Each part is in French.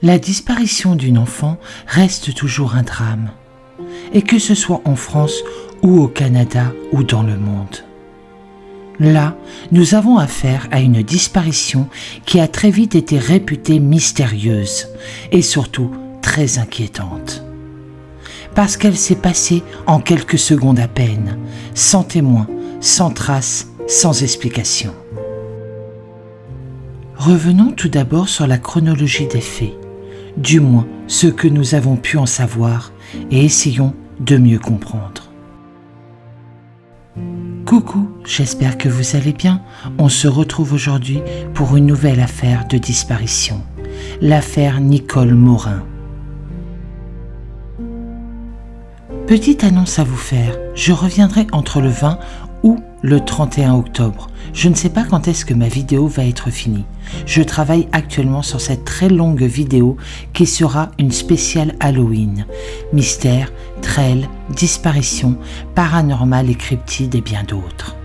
La disparition d'une enfant reste toujours un drame, et que ce soit en France ou au Canada ou dans le monde. Là, nous avons affaire à une disparition qui a très vite été réputée mystérieuse et surtout très inquiétante. Parce qu'elle s'est passée en quelques secondes à peine, sans témoin, sans trace, sans explication. Revenons tout d'abord sur la chronologie des faits, du moins ce que nous avons pu en savoir, et essayons de mieux comprendre. Coucou, j'espère que vous allez bien. On se retrouve aujourd'hui pour une nouvelle affaire de disparition, l'affaire Nicole Morin. Petite annonce à vous faire, je reviendrai entre le 20 ou le 31 octobre. Je ne sais pas quand est-ce que ma vidéo va être finie. Je travaille actuellement sur cette très longue vidéo qui sera une spéciale Halloween. Mystère, trail, disparition, paranormal et cryptide et bien d'autres.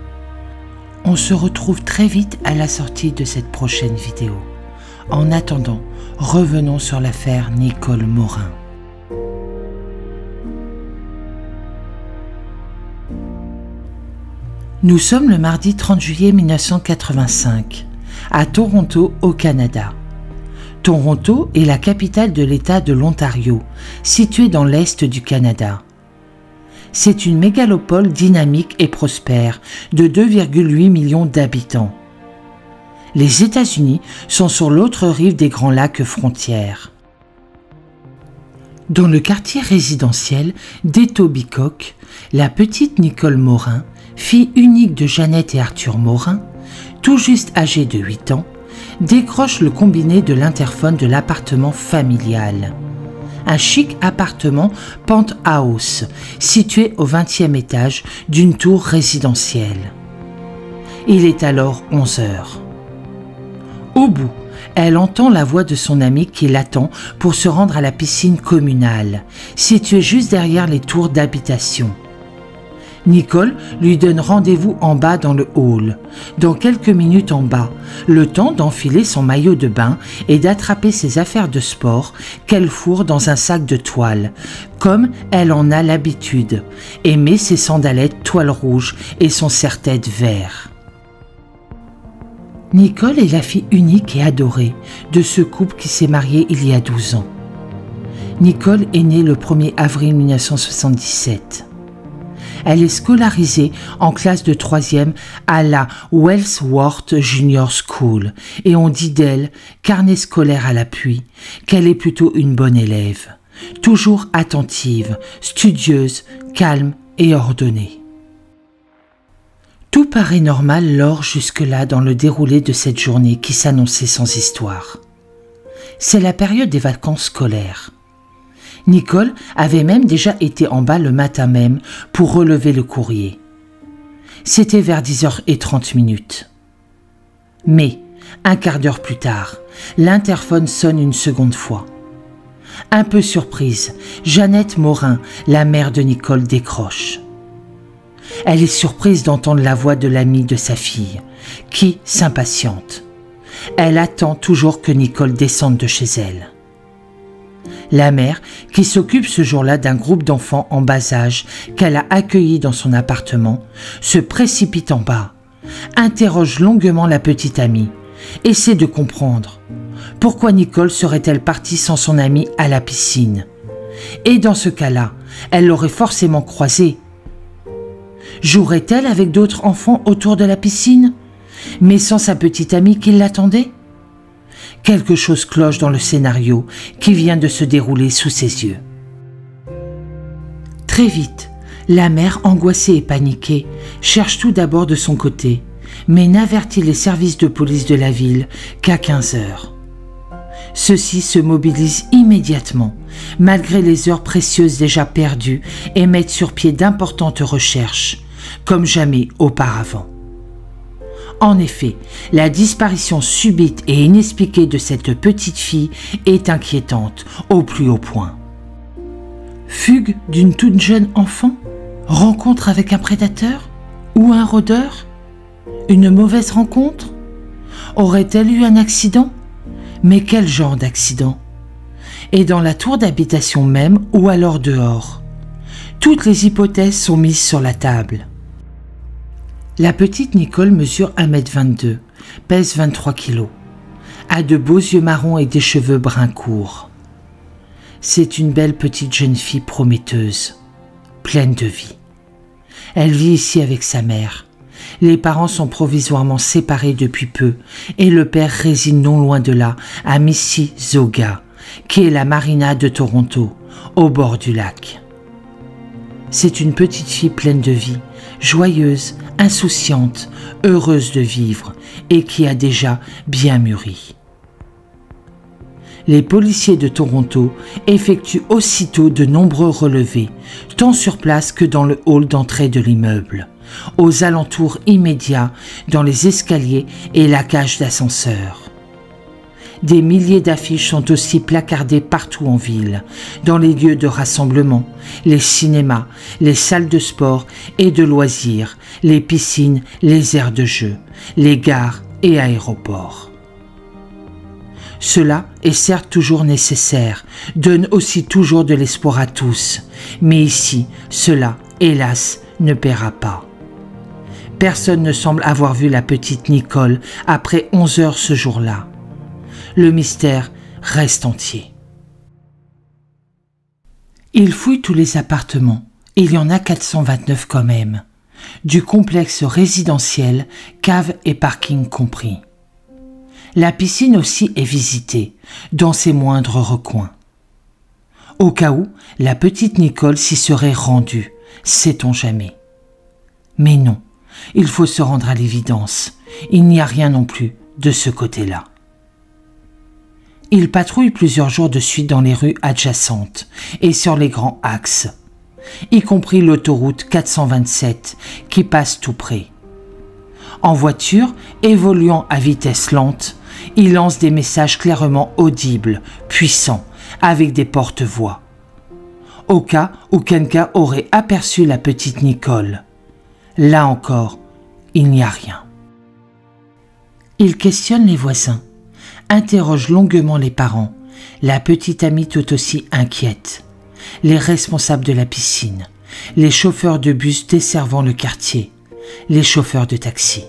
On se retrouve très vite à la sortie de cette prochaine vidéo. En attendant, revenons sur l'affaire Nicole Morin. Nous sommes le mardi 30 juillet 1985, à Toronto, au Canada. Toronto est la capitale de l'État de l'Ontario, située dans l'Est du Canada. C'est une mégalopole dynamique et prospère de 2,8 millions d'habitants. Les États-Unis sont sur l'autre rive des Grands Lacs frontières. Dans le quartier résidentiel d'Etobicoke, la petite Nicole Morin, fille unique de Jeannette et Arthur Morin, tout juste âgée de 8 ans, décroche le combiné de l'interphone de l'appartement familial. Un chic appartement penthouse situé au 20e étage d'une tour résidentielle. Il est alors 11 heures. Au bout, elle entend la voix de son ami qui l'attend pour se rendre à la piscine communale, située juste derrière les tours d'habitation. Nicole lui donne rendez-vous en bas dans le hall, dans quelques minutes en bas, le temps d'enfiler son maillot de bain et d'attraper ses affaires de sport qu'elle fourre dans un sac de toile, comme elle en a l'habitude, et met ses sandalettes toile rouge et son serre-tête vert. Nicole est la fille unique et adorée de ce couple qui s'est marié il y a 12 ans. Nicole est née le 1er avril 1977. Elle est scolarisée en classe de 3e à la Wellsworth Junior School et on dit d'elle, carnet scolaire à l'appui, qu'elle est plutôt une bonne élève, toujours attentive, studieuse, calme et ordonnée. Tout paraît normal lors jusque-là dans le déroulé de cette journée qui s'annonçait sans histoire. C'est la période des vacances scolaires. Nicole avait même déjà été en bas le matin même pour relever le courrier. C'était vers 10h30. Mais, un quart d'heure plus tard, l'interphone sonne une seconde fois. Un peu surprise, Jeannette Morin, la mère de Nicole, décroche. Elle est surprise d'entendre la voix de l'amie de sa fille, qui s'impatiente. Elle attend toujours que Nicole descende de chez elle. La mère, qui s'occupe ce jour-là d'un groupe d'enfants en bas âge qu'elle a accueillis dans son appartement, se précipite en bas, interroge longuement la petite amie, essaie de comprendre. Pourquoi Nicole serait-elle partie sans son amie à la piscine? Et dans ce cas-là, elle l'aurait forcément croisée. Jouerait-elle avec d'autres enfants autour de la piscine, mais sans sa petite amie qui l'attendait? Quelque chose cloche dans le scénario qui vient de se dérouler sous ses yeux. Très vite, la mère, angoissée et paniquée, cherche tout d'abord de son côté, mais n'avertit les services de police de la ville qu'à 15 heures. Ceux-ci se mobilisent immédiatement, malgré les heures précieuses déjà perdues, et mettent sur pied d'importantes recherches, comme jamais auparavant. En effet, la disparition subite et inexpliquée de cette petite fille est inquiétante au plus haut point. Fugue d'une toute jeune enfant? Rencontre avec un prédateur? Ou un rôdeur? Une mauvaise rencontre? Aurait-elle eu un accident? Mais quel genre d'accident? est dans la tour d'habitation même ou alors dehors. Toutes les hypothèses sont mises sur la table. La petite Nicole mesure 1,22 m, pèse 23 kg, a de beaux yeux marrons et des cheveux bruns courts. C'est une belle petite jeune fille prometteuse, pleine de vie. Elle vit ici avec sa mère. Les parents sont provisoirement séparés depuis peu et le père réside non loin de là, à Mississauga, qui est la marina de Toronto, au bord du lac. C'est une petite fille pleine de vie, joyeuse, insouciante, heureuse de vivre et qui a déjà bien mûri. Les policiers de Toronto effectuent aussitôt de nombreux relevés, tant sur place que dans le hall d'entrée de l'immeuble, aux alentours immédiats, dans les escaliers et la cage d'ascenseur. Des milliers d'affiches sont aussi placardées partout en ville, dans les lieux de rassemblement, les cinémas, les salles de sport et de loisirs, les piscines, les aires de jeu, les gares et aéroports. Cela est certes toujours nécessaire, donne aussi toujours de l'espoir à tous, mais ici, cela, hélas, ne paiera pas. Personne ne semble avoir vu la petite Nicole après 11 heures ce jour-là. Le mystère reste entier. Il fouille tous les appartements, il y en a 429 quand même, du complexe résidentiel, cave et parking compris. La piscine aussi est visitée, dans ses moindres recoins. Au cas où, la petite Nicole s'y serait rendue, sait-on jamais. Mais non, il faut se rendre à l'évidence, il n'y a rien non plus de ce côté-là. Il patrouille plusieurs jours de suite dans les rues adjacentes et sur les grands axes, y compris l'autoroute 427 qui passe tout près. En voiture, évoluant à vitesse lente, il lance des messages clairement audibles, puissants, avec des porte-voix. Au cas où quelqu'un aurait aperçu la petite Nicole. Là encore, il n'y a rien. Il questionne les voisins, interroge longuement les parents, la petite amie tout aussi inquiète, les responsables de la piscine, les chauffeurs de bus desservant le quartier, les chauffeurs de taxi.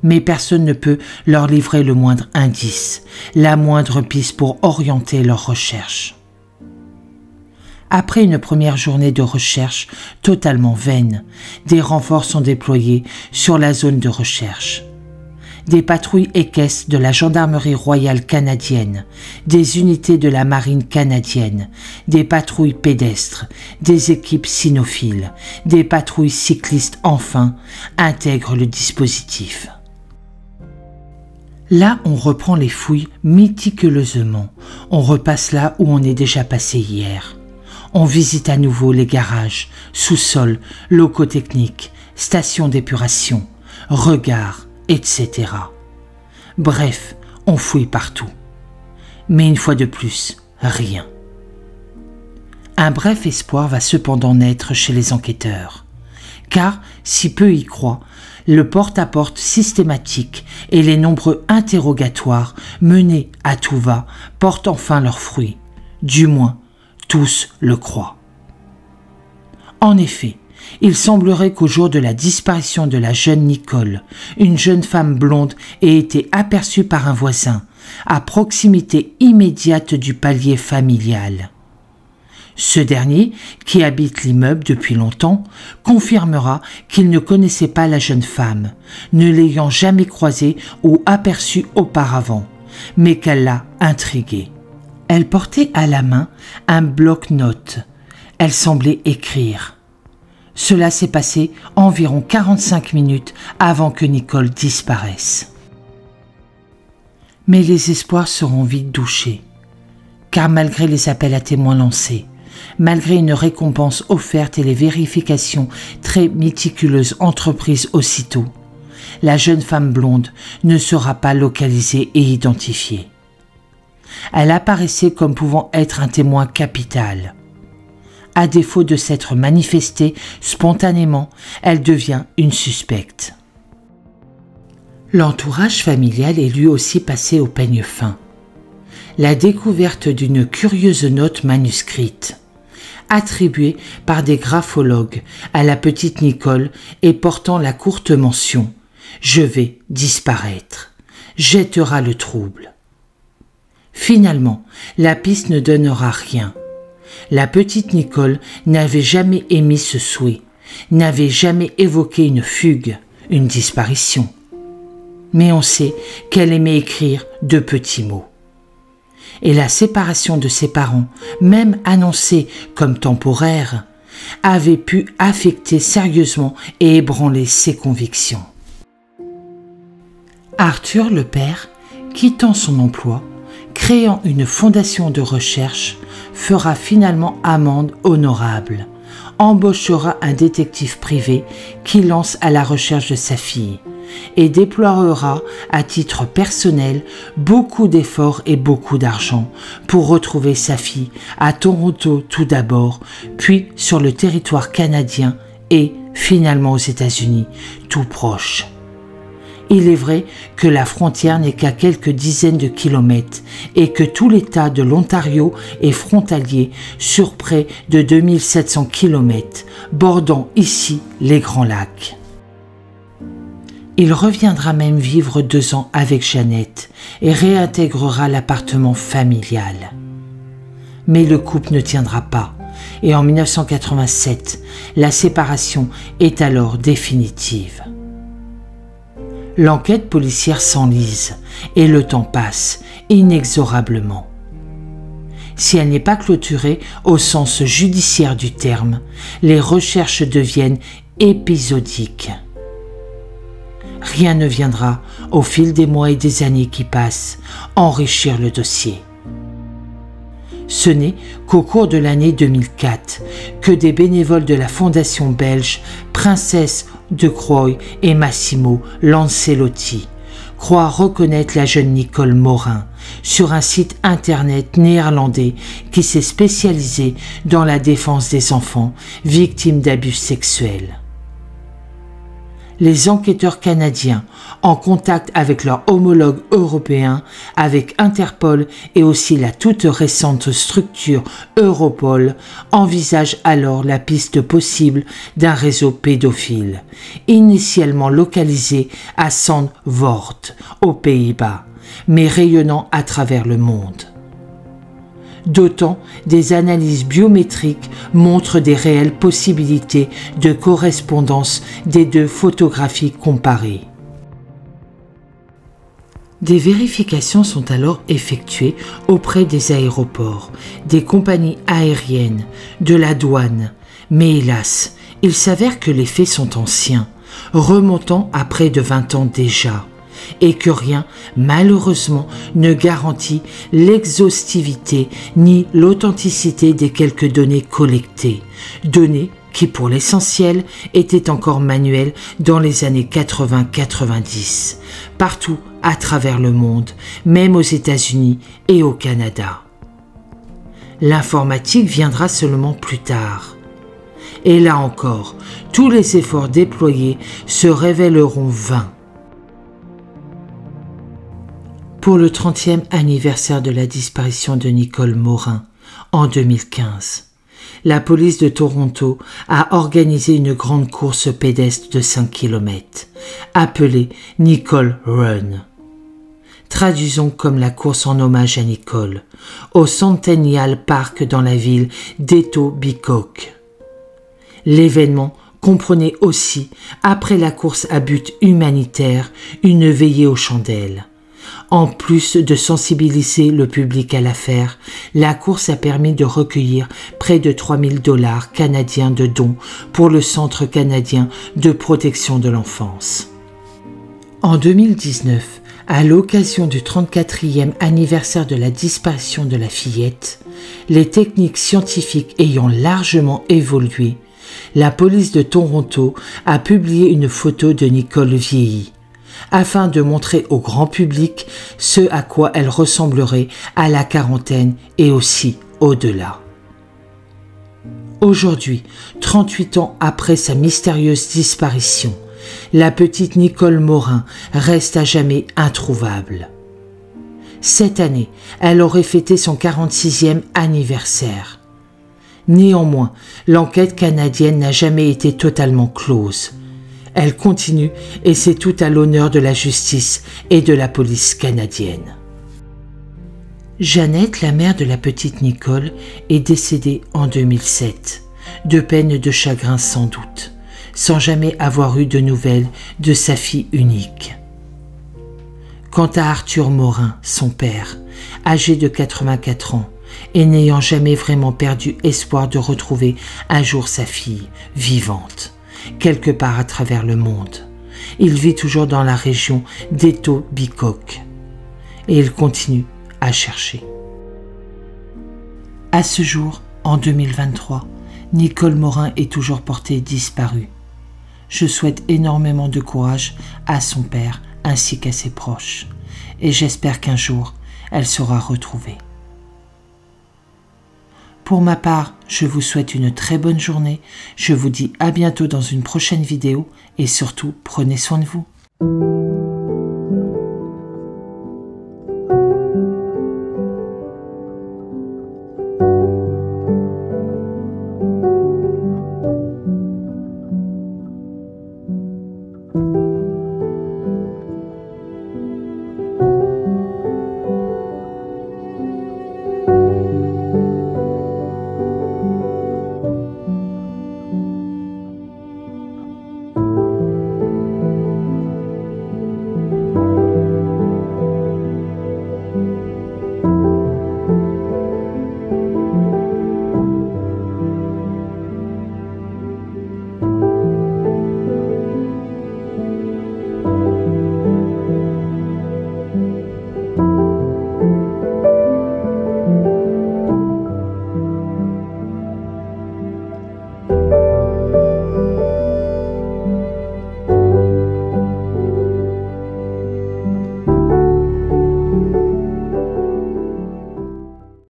Mais personne ne peut leur livrer le moindre indice, la moindre piste pour orienter leurs recherches. Après une première journée de recherche totalement vaine, des renforts sont déployés sur la zone de recherche. Des patrouilles équestres de la Gendarmerie royale canadienne, des unités de la Marine canadienne, des patrouilles pédestres, des équipes cynophiles, des patrouilles cyclistes enfin, intègrent le dispositif. Là, on reprend les fouilles méticuleusement. On repasse là où on est déjà passé hier. On visite à nouveau les garages, sous-sol, locaux techniques, stations d'épuration, regards, etc. Bref, on fouille partout. Mais une fois de plus, rien. Un bref espoir va cependant naître chez les enquêteurs. Car, si peu y croient, le porte-à-porte systématique et les nombreux interrogatoires menés à tout va portent enfin leurs fruits. Du moins, tous le croient. En effet, il semblerait qu'au jour de la disparition de la jeune Nicole, une jeune femme blonde ait été aperçue par un voisin, à proximité immédiate du palier familial. Ce dernier, qui habite l'immeuble depuis longtemps, confirmera qu'il ne connaissait pas la jeune femme, ne l'ayant jamais croisée ou aperçue auparavant, mais qu'elle l'a intriguée. Elle portait à la main un bloc-notes. Elle semblait écrire. Cela s'est passé environ 45 minutes avant que Nicole disparaisse. Mais les espoirs seront vite douchés, car malgré les appels à témoins lancés, malgré une récompense offerte et les vérifications très méticuleuses entreprises aussitôt, la jeune femme blonde ne sera pas localisée et identifiée. Elle apparaissait comme pouvant être un témoin capital. À défaut de s'être manifestée spontanément, elle devient une suspecte. L'entourage familial est lui aussi passé au peigne fin. la découverte d'une curieuse note manuscrite, attribuée par des graphologues à la petite Nicole et portant la courte mention « Je vais disparaître », jettera le trouble. Finalement, la piste ne donnera rien. La petite Nicole n'avait jamais émis ce souhait, n'avait jamais évoqué une fugue, une disparition. Mais on sait qu'elle aimait écrire de petits mots. Et la séparation de ses parents, même annoncée comme temporaire, avait pu affecter sérieusement et ébranler ses convictions. Arthur le père, quittant son emploi, créant une fondation de recherche, fera finalement amende honorable, embauchera un détective privé qui lance à la recherche de sa fille et déploiera à titre personnel beaucoup d'efforts et beaucoup d'argent pour retrouver sa fille à Toronto tout d'abord, puis sur le territoire canadien et finalement aux États-Unis, tout proche. Il est vrai que la frontière n'est qu'à quelques dizaines de kilomètres et que tout l'État de l'Ontario est frontalier sur près de 2700 kilomètres, bordant ici les Grands Lacs. Il reviendra même vivre 2 ans avec Jeannette et réintégrera l'appartement familial. Mais le couple ne tiendra pas et en 1987, la séparation est alors définitive. L'enquête policière s'enlise et le temps passe inexorablement. Si elle n'est pas clôturée au sens judiciaire du terme, les recherches deviennent épisodiques. Rien ne viendra, au fil des mois et des années qui passent, enrichir le dossier. Ce n'est qu'au cours de l'année 2004 que des bénévoles de la fondation belge Princesse de Croix et Massimo Lancelotti croient reconnaître la jeune Nicole Morin sur un site internet néerlandais qui s'est spécialisé dans la défense des enfants victimes d'abus sexuels. Les enquêteurs canadiens, en contact avec leurs homologues européens, avec Interpol et aussi la toute récente structure Europol, envisagent alors la piste possible d'un réseau pédophile, initialement localisé à Zandvoort, aux Pays-Bas, mais rayonnant à travers le monde. D'autant, des analyses biométriques montrent des réelles possibilités de correspondance des 2 photographies comparées. Des vérifications sont alors effectuées auprès des aéroports, des compagnies aériennes, de la douane, mais hélas, il s'avère que les faits sont anciens, remontant à près de 20 ans déjà, et que rien, malheureusement, ne garantit l'exhaustivité ni l'authenticité des quelques données collectées, données qui, pour l'essentiel, étaient encore manuelles dans les années 80-90, partout à travers le monde, même aux États-Unis et au Canada. L'informatique viendra seulement plus tard. Et là encore, tous les efforts déployés se révéleront vains. Pour le 30e anniversaire de la disparition de Nicole Morin, en 2015, la police de Toronto a organisé une grande course pédestre de 5 km, appelée Nicole Run. Traduisons comme la course en hommage à Nicole, au Centennial Park dans la ville d'Etobicoke. L'événement comprenait aussi, après la course à but humanitaire, une veillée aux chandelles. En plus de sensibiliser le public à l'affaire, la course a permis de recueillir près de 3 000 $ canadiens de dons pour le Centre canadien de protection de l'enfance. En 2019, à l'occasion du 34e anniversaire de la disparition de la fillette, les techniques scientifiques ayant largement évolué, la police de Toronto a publié une photo de Nicole vieillie, afin de montrer au grand public ce à quoi elle ressemblerait à la quarantaine et aussi au-delà. Aujourd'hui, 38 ans après sa mystérieuse disparition, la petite Nicole Morin reste à jamais introuvable. Cette année, elle aurait fêté son 46e anniversaire. Néanmoins, l'enquête canadienne n'a jamais été totalement close. Elle continue et c'est tout à l'honneur de la justice et de la police canadienne. Jeannette, la mère de la petite Nicole, est décédée en 2007, de peine de chagrin sans doute, sans jamais avoir eu de nouvelles de sa fille unique. Quant à Arthur Morin, son père, âgé de 84 ans, et n'ayant jamais vraiment perdu espoir de retrouver un jour sa fille, vivante, quelque part à travers le monde. Il vit toujours dans la région d'Etobicoke, et il continue à chercher. À ce jour, en 2023, Nicole Morin est toujours portée disparue. Je souhaite énormément de courage à son père ainsi qu'à ses proches, et j'espère qu'un jour, elle sera retrouvée. Pour ma part, je vous souhaite une très bonne journée, je vous dis à bientôt dans une prochaine vidéo, et surtout, prenez soin de vous.